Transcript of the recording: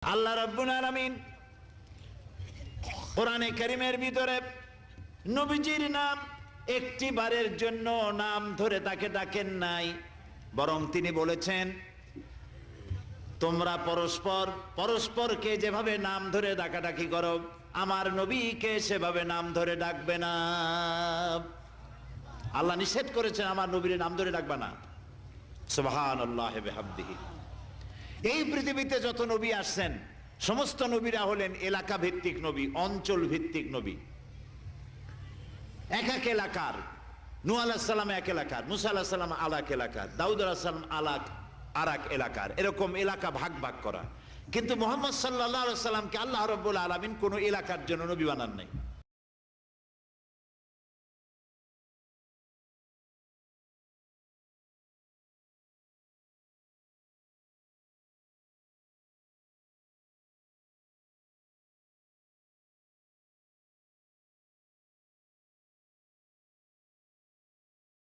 আল্লাহ রাব্বুল আলামিন কোরআনে কারীমের ভিতরে নবীজির নাম একটি বারের জন্য নাম ধরে তাকে ডাকেন নাই, বরং তিনি বলেছেন তোমরা পরস্পর পরস্পরকে যেভাবে নাম ধরে ডাকাডাকি করো আমার নবীকে সেভাবে নাম ধরে ডাকবে না। আল্লাহ নিষেধ করেছেন আমার নবীর নাম ধরে ডাকবে না। সুবহানাল্লাহি ওয়া বিহামদিহি। এই পৃথিবীতে যত নবী আসছেন সমস্ত নবীরা হলেন এলাকা ভিত্তিক নবী, অঞ্চল ভিত্তিক নবী। এক এক এলাকার, নূহ আলাইহিস সালাম এক এলাকার, মুসা আলাইহিস সালাম আলাক এলাকার, দাউদ আলাইহিস সালাম আলাক আরাক এলাকার, এরকম এলাকা ভাগ ভাগ করা। কিন্তু মুহাম্মদ সাল্লাল্লাহু আলাইহি সাল্লামকে আল্লাহ রাব্বুল আলামিন কোন এলাকার জন্য নবী বানান নাই।